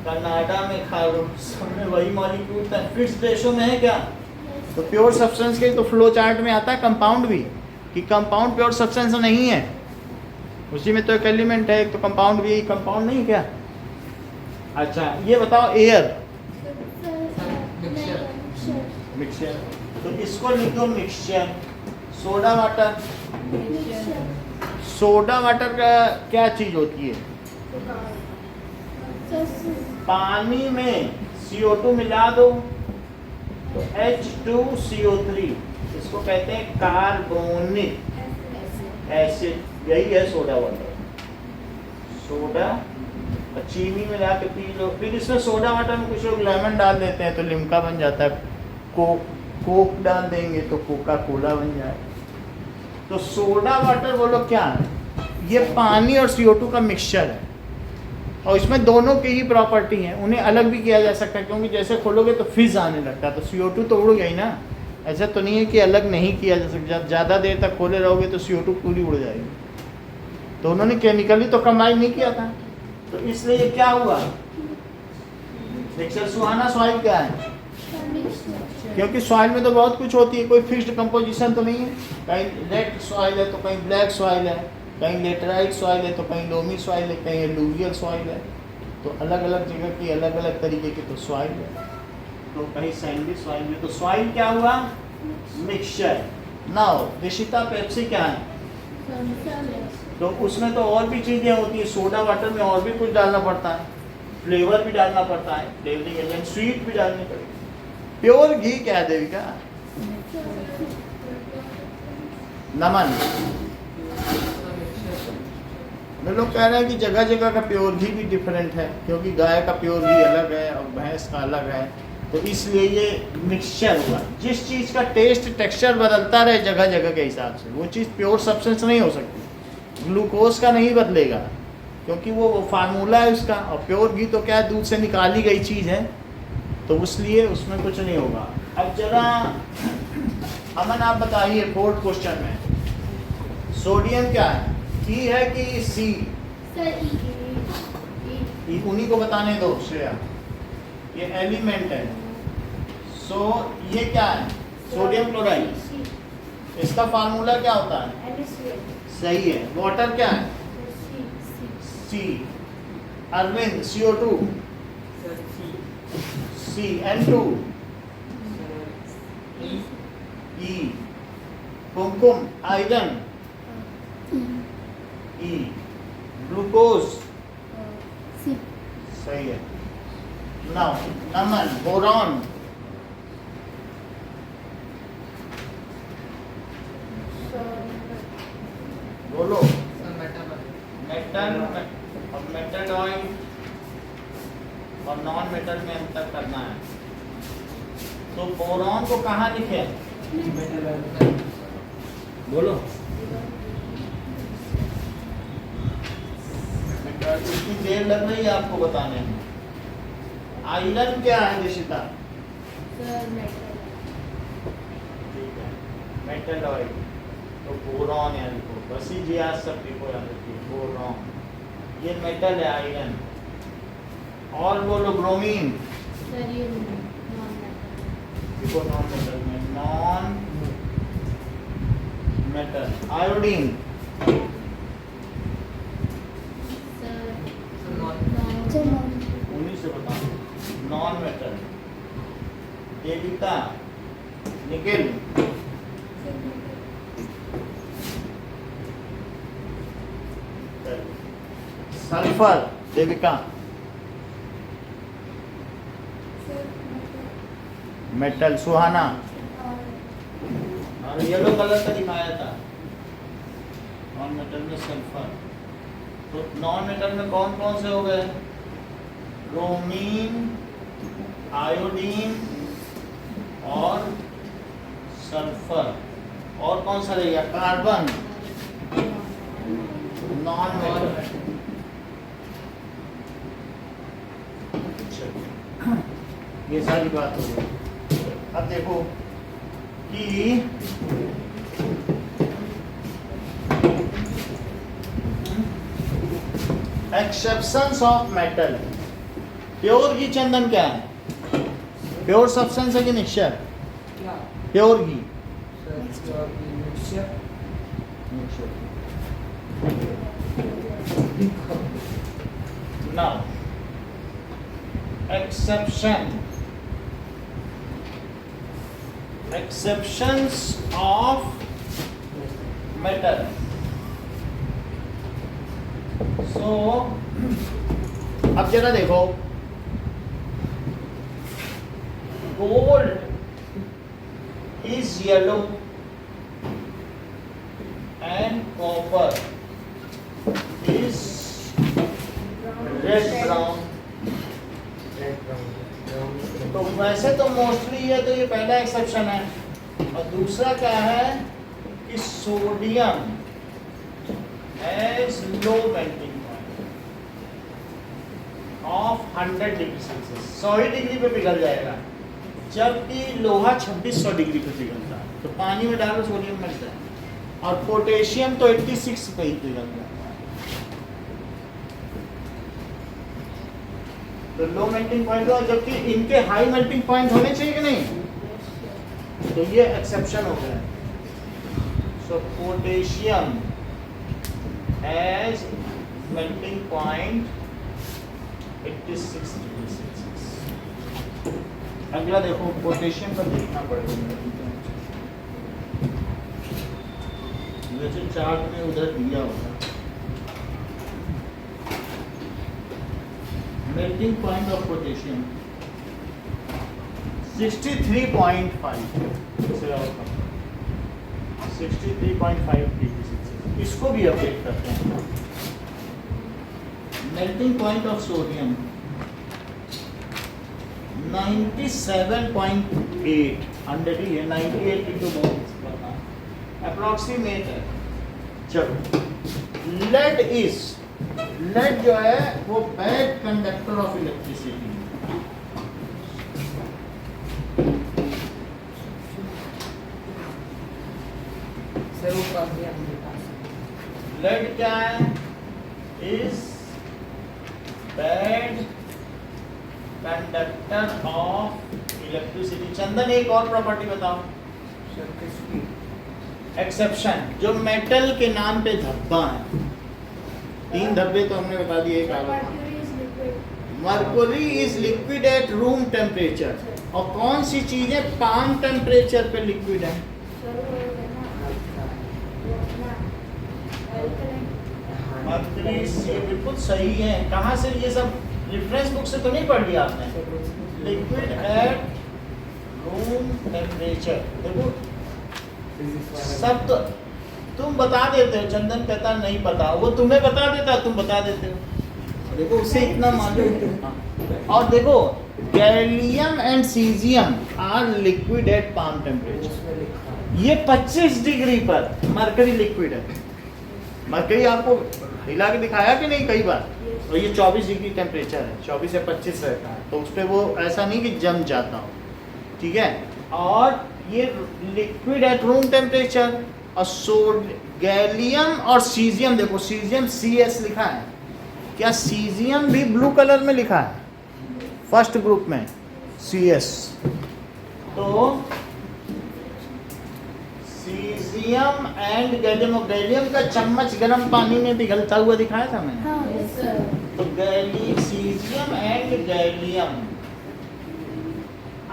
कनाडा में खा लो, सब में वही मॉलिक्यूल था। फिक्स देशों में है क्या? तो प्योर सब्सटेंस के तो फ्लो चार्ट में आता है कंपाउंड भी, कि कंपाउंड प्योर सब्सटेंस नहीं है, उसी में तो एक एलिमेंट है, एक तो कंपाउंड भी, यही कंपाउंड नहीं क्या? अच्छा ये बताओ एयर मिक्सचर, तो इसको लिखो mixture. Soda water, soda water का क्या चीज होती है? पानी में CO2 मिला दो तो H2CO3, इसको कहते हैं कार्बोनिक एसिड, यही है सोडा वाटर। सोडा और चीनी मिला के पी लो। फिर इसमें सोडा वाटर में कुछ लोग लेमन डाल देते हैं तो लिम्का बन जाता है, कोक डाल देंगे तो कोका कोला बन जाए। तो सोडा वाटर बोलो क्या है? ये पानी और CO2 का मिक्सचर है, और इसमें दोनों की ही प्रॉपर्टी है। उन्हें अलग भी किया जा सकता है, क्योंकि जैसे खोलोगे तो फिज आने लगता है, तो CO2 तो उड़ गई ना। ऐसा तो नहीं है कि अलग नहीं किया जा सकता, ज़्यादा देर तक खोले रहोगे तो CO2 पूरी उड़ जाएगी। तो उन्होंने केमिकली तो कंबाइन नहीं किया था, तो इसलिए क्या हुआ? मिक्सचर। सुहाना सॉइल क्या है? क्योंकि सॉइल में तो बहुत कुछ होती है, कोई फिक्स्ड कंपोजिशन तो नहीं है। कहीं रेड सॉइल है तो कहीं ब्लैक सॉइल है, कहीं लेटराइट सॉइल है तो कहीं लोमी सॉइल है, कहीं एलुवियल सॉइल है। तो अलग अलग जगह की अलग अलग तरीके की तो सॉइल है, तो कहीं सैंडी सॉइल में। तो सॉइल क्या हुआ? मिक्सचर। नाउ ऋषिता पेप्सी क्या है? तो उसमें तो और भी चीज़ें होती है, सोडा वाटर में और भी कुछ डालना पड़ता है, फ्लेवर भी डालना पड़ता है, फ्लेवरिंग एजेंट, स्वीट भी डालनी पड़ेगी। प्योर घी क्या है देविका? नमन। मैं लोग कह रहे हैं कि जगह जगह का प्योर घी भी डिफरेंट है, क्योंकि गाय का प्योर घी अलग है और भैंस का अलग है, तो इसलिए ये मिक्सचर हुआ। जिस चीज़ का टेस्ट टेक्सचर बदलता रहे जगह जगह के हिसाब से, वो चीज़ प्योर सब्सटेंस नहीं हो सकती। ग्लूकोज का नहीं बदलेगा, क्योंकि वो फार्मूला है उसका, और प्योर घी तो क्या है, दूध से निकाली गई चीज़ है, तो इसलिए उसमें कुछ नहीं होगा। अब जरा अमन आप बताइए, 4th क्वेश्चन में सोडियम क्या है? ई है कि सी? उन्हीं को बताने दो श्रेया, ये एलिमेंट है। सो ये क्या है? Sodium chloride. इसका फार्मूला क्या होता है? सही है। वाटर क्या है? C. Arvind CO2? C। N2? E। Kumkum iron? E। Glucose? सही है। Now Naman boron? बोलो। मेटल और मेटालॉइड और नॉन मेटल में अंतर करना है। तो बोरॉन को कहाँ लिखे? बोलो। इतनी देर लग रही है आपको बताने में। आयरन क्या है ऋषिता? ठीक है, मेटालॉइड। तो बोरॉन यानी बस ही जी आज सब लिखो याद रखिए, बोरॉन ये मेटल है, आयरन। और बोलो ब्रोमीन? देखो नॉन मेटल में नॉन मेटल आयोडीन उन्हीं से बताओ non metal Devika nickel sulphur Devika metal Suhana और येलो कलर का दिखाया था नॉन मेटल में सल्फर। तो नॉन मेटल में कौन कौन से हो गए ब्रोमीन आयोडीन और सल्फर और कौन सा रहेगा कार्बन नॉन मेटल। ये सारी बात हो गई। अब देखो कि एक्सेप्शंस ऑफ मेटल प्योर घी चंदन क्या है प्योर सब्सटेंस है कि मिक्सचर क्या pure ghee sir mixture now exceptions of metal so अब जरा देखो gold is yellow and copper is red brown तो वैसे तो मोस्टली ये पहला एक्सेप्शन है और दूसरा क्या है कि sodium has low melting point of 100 degree Celsius 100 degree पे पिघल जाएगा जबकि लोहा 2600 डिग्री पे पिघलता है। तो पानी में डालो सोडियम मिलता है और पोटेशियम तो 86 पे ही पिघलता है। तो लो मेल्टिंग पॉइंट हो जबकि इनके हाई मेल्टिंग पॉइंट होने चाहिए कि नहीं तो ये एक्सेप्शन हो गया। So potassium has melting point 86 degree Celsius. अगला देखो पोटेशियम का देखना पड़ेगा वैसे चार्ट में उधर दिया होगा melting point of potassium 63.5 63.5 degree Celsius. इसको भी अपडेट करते हैं। मेल्टिंग पॉइंट ऑफ सोडियम 97.8 100 ही है 98 इंटू अप्रोक्सीमेट है। चलो लेड जो है वो bad conductor of electricity sir वो काफी आपके पास लेड क्या है is bad conductor of electricity. Chandan एक और प्रॉपर्टी बताओ सर किसकी एक्सेप्शन जो मेटल के नाम पे धब्बा है 3 धब्बे तो हमने बता दिए। एक Mercury is liquid at room temperature और कौन सी चीजें पाम टेम्परेचर पे लिक्विड है मर्कुरी। ये बिल्कुल सही है। कहाँ से ये सब रेफरेंस बुक से तो नहीं पढ़ लिया आपने। लिक्विड एट रूम टेम्परेचर देखो सब तो तुम बता देते हो। चंदन कहता नहीं पता वो तुम्हें बता देता तुम बता देते हो। देखो उसे इतना मालूम। और देखो gallium and caesium are liquid at palm temperature. उसमें लिखा है ये 25 डिग्री पर मरकरी लिक्विड है। मरकरी आपको हिला के दिखाया कि नहीं कई बार। तो ये 24 डिग्री टेम्परेचर है 24 से 25 रहता है तो उस पर वो ऐसा नहीं कि जम जाता हो ठीक है। और ये लिक्विड एट रूम टेम्परेचर और गैलियम और सीजियम देखो सीजियम CS लिखा है क्या सीजियम भी ब्लू कलर में लिखा है फर्स्ट ग्रुप में CS तो सीजियम एंड गैलियम, गैलियम का चम्मच गर्म पानी में पिघलता हुआ दिखाया था मैंने। हाँ Yes, sir. तो caesium and gallium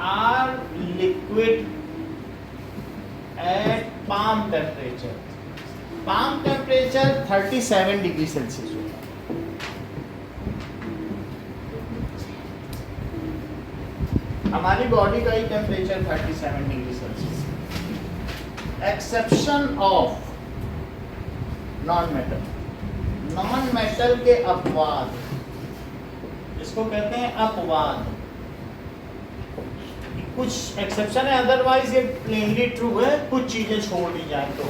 are liquid at palm temperature. Palm temperature 37 degree Celsius होता है। हमारी बॉडी का ही temperature 37 degree Celsius. Exception of non metal, non metal के अपवाद, इसको कहते हैं अपवाद। कुछ एक्सेप्शन है, अदरवाइज ये प्लेनली ट्रू है, कुछ चीजें छोड़ दी जाए तो।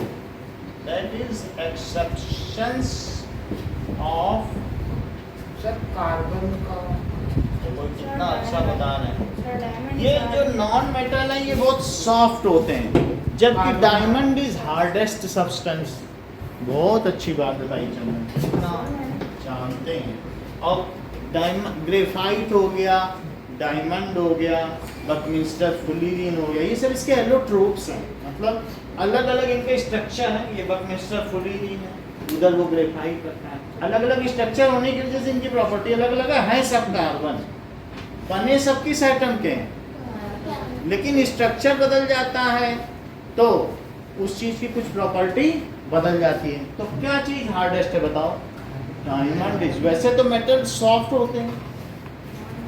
That is exceptions of. Sir carbon का देखो कितना अच्छा बता रहे हैं। Sir, diamond ये are- जो नॉन मेटल है ये बहुत सॉफ्ट होते हैं, जबकि डायमंड इज हार्डेस्ट सब्सटेंस। बहुत अच्छी बात बताई चंदन, कितना जानते हैं। और डायमंड, ग्रेफाइट हो गया, डायमंड हो गया, बकमिंस्टर फुलिरीन हो गया, ये सब इसके एलोट्रोप्स हैं। मतलब अलग अलग इनके स्ट्रक्चर हैं। ये बकमिंस्टर फुलिरीन है, उधर वो ग्रेफाइट रखा है। अलग अलग स्ट्रक्चर होने की वजह से इनकी प्रॉपर्टी अलग अलग है सब कार्बन, बने सब किस एटम के हैं, लेकिन स्ट्रक्चर बदल जाता है तो उस चीज की कुछ प्रॉपर्टी बदल जाती है। तो क्या चीज हार्डेस्ट है बताओ? Diamond is. वैसे तो मेटल सॉफ्ट होते हैं,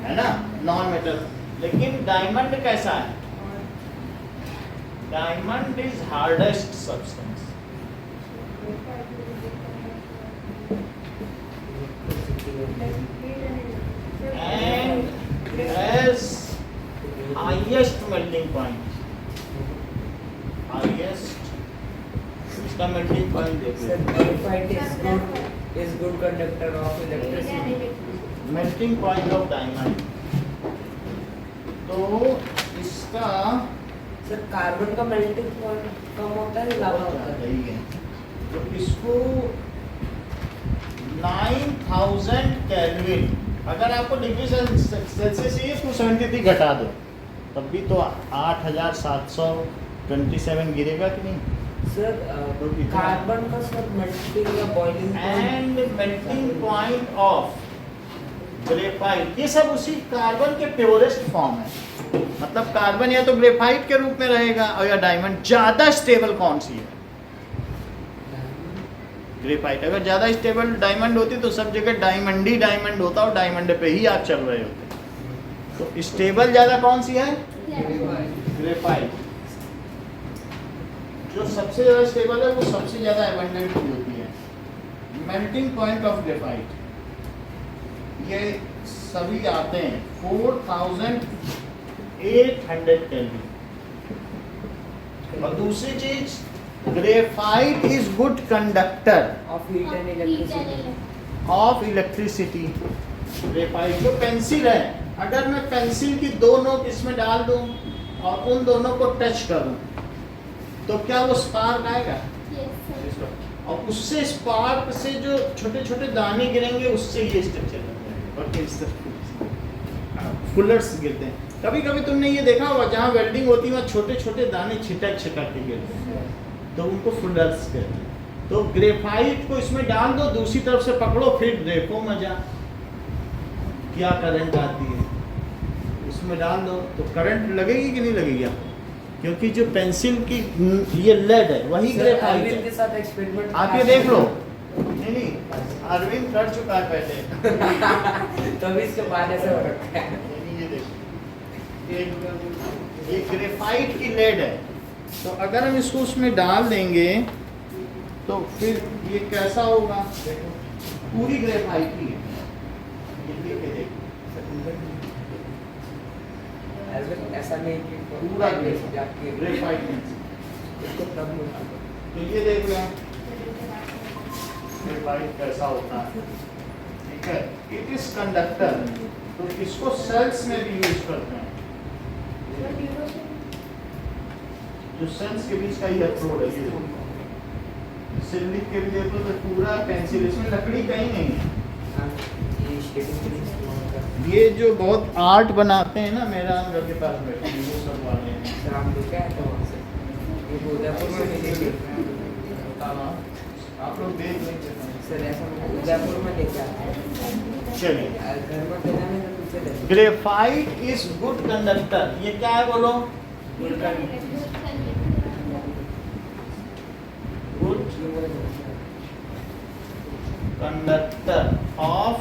है ना, नॉन मेटल, लेकिन डायमंड कैसा है? Diamond is hardest substance. and has highest melting point, highest, इसका melting point सर देखो, graphite is good conductor of electricity. melting point of diamond। तो इसका सर कार्बन का मेल्टिंग पॉइंट कम होता है ज्यादा होता है? सही है। तो इसको 9000 केल्विन, अगर आपको डिग्री सेल्सियस चाहिए इसको 73 घटा दो, तब भी तो 8727 गिरेगा कि नहीं? सर कार्बन का सर मेल्टिंग या boiling and melting point of graphite, ये सब उसी कार्बन के प्योरेस्ट फॉर्म है। मतलब कार्बन या तो ग्रेफाइट के रूप में रहेगा और या डायमंड। ज्यादा स्टेबल कौन सी है? ग्रेफाइट। अगर ज्यादा स्टेबल डायमंड होती तो सब जगह डायमंड ही डायमंड होता और डायमंड पे ही आप चल रहे होते। तो स्टेबल ज्यादा कौन सी है? ग्रेफाइट। जो सबसे ज्यादा स्टेबल है वो सबसे ज्यादा एबंडेंट होती है। मेल्टिंग पॉइंट ऑफ ग्रेफाइट, ये सभी आते हैं 4800 केल्विन। और दूसरी चीज, graphite is good conductor of heat and electricity. Of electricity. Graphite जो पेंसिल है, अगर मैं पेंसिल की दो नोक इसमें डाल दूं और उन दोनों को टच करूं तो क्या वो स्पार्क आएगा? और उससे स्पार्क से जो छोटे छोटे दाने गिरेंगे उससे ये स्ट्रक्चर और फुलर्स गिरते हैं। कभी कभी तुमने ये देखा होगा जहाँ वेल्डिंग होती है वहाँ छोटे छोटे दाने छिटक छिटक के गिरते हैं, तो उनको फुलर्स कहते हैं। तो ग्रेफाइट को इसमें डाल दो, दूसरी तरफ से पकड़ो, फिर देखो मजा क्या करंट आती है। उसमें डाल दो तो करंट लगेगी कि नहीं लगेगी आपको? क्योंकि जो पेंसिल की ये लेड है वही ग्रेफाइट अरविंद के है। साथ एक्सपेरिमेंट आप ये देख लो। नहीं अरविंद कर चुका है पहले। तभी इसके बाद ऐसे हो रखा है। ये देखो, ये ग्रेफाइट की लेड है। तो अगर हम इसको उसमें डाल देंगे तो फिर ये कैसा होगा? देखो पूरी ग्रेफाइट की है। ये देखो ऐसा नहीं कि पूरा ग्रेफाइट इसको तब नहीं तो ये देख लें ग्रेफाइट कैसा होता है। ठीक है, इट इज कंडक्टर। तो इसको सेल्स में भी यूज करते हैं। जो सेल्स के बीच का इलेक्ट्रोड है, ये देखो सिलिक के लिए तो पूरा पेंसिल, इसमें लकड़ी कहीं नहीं है। ये जो बहुत आर्ट बनाते हैं ना, मेरा घर के पास बैठे हैं, वो सब वाले हैं। सर आप लेके आए थे वहाँ से, ये उदयपुर में मिलेंगे। आप लोग देख लेंगे सर ऐसा उदयपुर में लेके आते हैं, चलिए। घर में देना में तो पीछे दे। ग्रेफाइट इज गुड कंडक्टर, ये क्या है बोलो? Good conductor of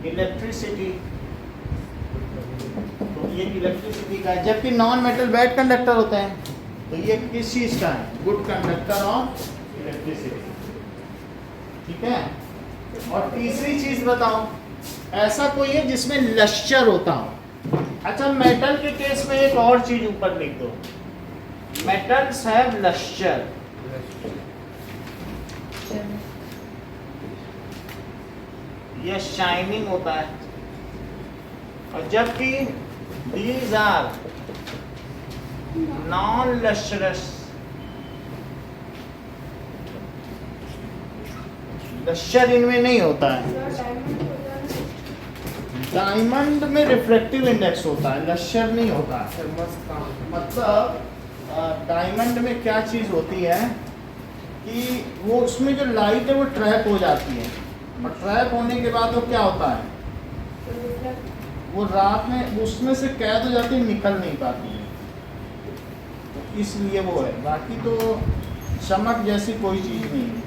electricity. तो ये इलेक्ट्रिसिटी का है, जबकि नॉन मेटल बैड कंडक्टर होते हैं। तो ये किस चीज का है? Good conductor of electricity. ठीक है। और तीसरी चीज बताओ, ऐसा कोई है जिसमें लश्चर होता हो? अच्छा, मेटल के केस में एक और चीज ऊपर लिख दो, मेटल्स हैव लश्चर। यह शाइनिंग होता है, और जबकि these are non lustrous. Lustre इनमें नहीं होता है। डायमंड में रिफ्लेक्टिव इंडेक्स होता है, लश्चर नहीं होता है। सर मस्त काम। मतलब डायमंड में क्या चीज़ होती है कि वो उसमें जो लाइट है वो ट्रैप हो जाती है, और ट्रैप होने के बाद वो क्या होता है, वो रात में उसमें से कैद हो जाती है, निकल नहीं पाती है, तो इसलिए वो है। बाकी तो चमक जैसी कोई चीज़ नहीं है।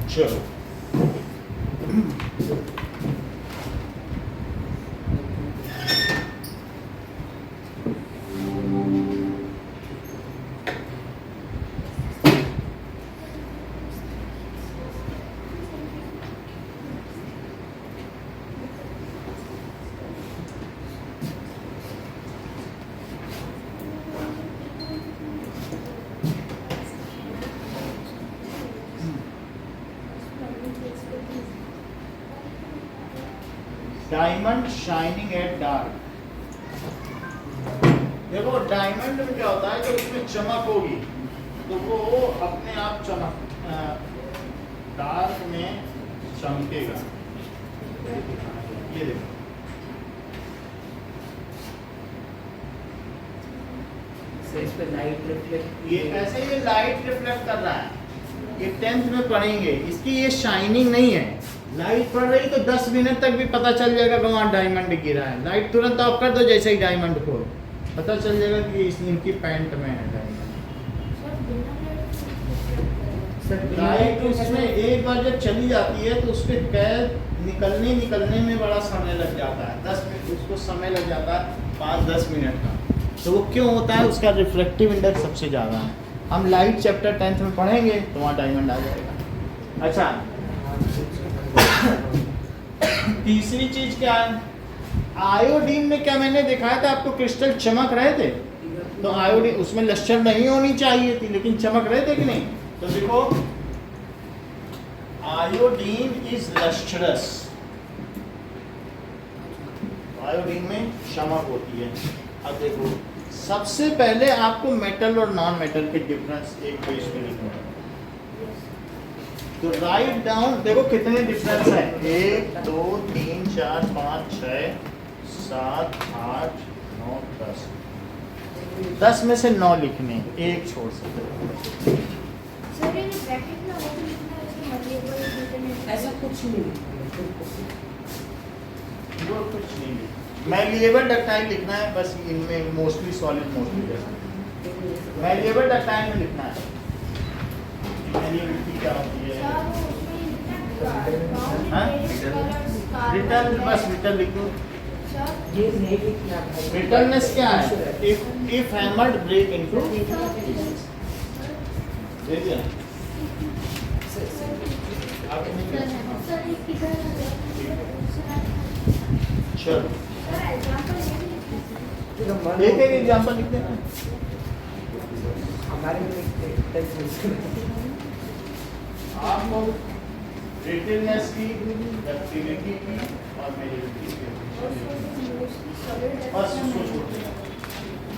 चलो, डायमंड शाइनिंग एट डार्क। देखो डायमंड में क्या होता है, जब उसमें चमक होगी तो वो अपने आप चमक डार्क में चमकेगा। ये देखो, सर इस पे लाइट रिफ्लेक्ट, ये ऐसे ये लाइट रिफ्लेक्ट कर रहा है। ये 10th में पढ़ेंगे, इसकी ये शाइनिंग नहीं है। लाइट पड़ रही तो 10 मिनट तक भी पता चल जाएगा कि वहाँ डायमंड गिरा है। लाइट तुरंत ऑफ कर दो, जैसे ही डायमंड को पता चल जाएगा कि इनकी पैंट में है डायमंड। लाइट उसमें एक बार जब चली जाती है तो उसके कैद निकलने में बड़ा समय लग जाता है। 10 मिनट उसको समय लग जाता है, 5-10 मिनट का। तो वो क्यों होता है? उसका रिफ्लेक्टिव इंडेक्स सबसे ज़्यादा है। हम लाइट चैप्टर 10th में पढ़ेंगे तो वहाँ डायमंड आ जाएगा। अच्छा, तीसरी चीज क्या है? आयोडीन में क्या मैंने दिखाया था आपको, क्रिस्टल चमक रहे थे। तो आयोडीन उसमें लश्चर नहीं होनी चाहिए थी, लेकिन चमक रहे थे कि नहीं? तो देखो, आयोडीन इज लश्चरस। आयोडीन में चमक होती है। अब देखो, सबसे पहले आपको मेटल और नॉन मेटल के डिफरेंस एक पेज में लिखना है। तो राइट डाउन, देखो कितने डिफरेंस है, 1 2 3 4 5 6 7 8 9 10। 10 में से 9 लिखने, एक छोड़ सकते। ऐसा कुछ नहीं। वो कुछ नहीं, मैलिएबल डक्टाइल लिखना है बस। इनमें mostly solid, mostly malleable ductile में लिखना है। मैलिएबिलिटी क्या होती है? रिटर्न, बस रिटर्न लिख दो। ये नहीं लिखना भाई। रिटर्ननेस क्या है? If hammered break into pieces. ठीक है, चलो एक एक एग्जांपल लिख देना। हमारे में लिखते हैं। आप लोग ब्रिटलनेस की, डक्टिलिटी की और मेलिबिलिटी की बस उसको छोड़ देना।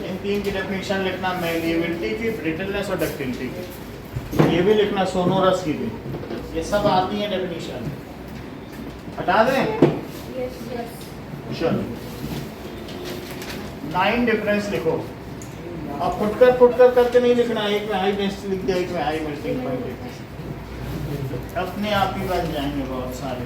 इन तीन की डेफिनेशन लिखना, मेलिबिलिटी की, ब्रिटलनेस और डक्टिलिटी की। ये भी लिखना सोनोरस की भी, ये सब आती है डेफिनेशन। हटा दें? चलो 9 डिफरेंस लिखो। अब फुटकर करके नहीं लिखना, एक में हाई डेंसिटी लिख दिया, एक में हाई मेल्टिंग पॉइंट लिख दिया, अपने आप ही बन जाएंगे बहुत सारे।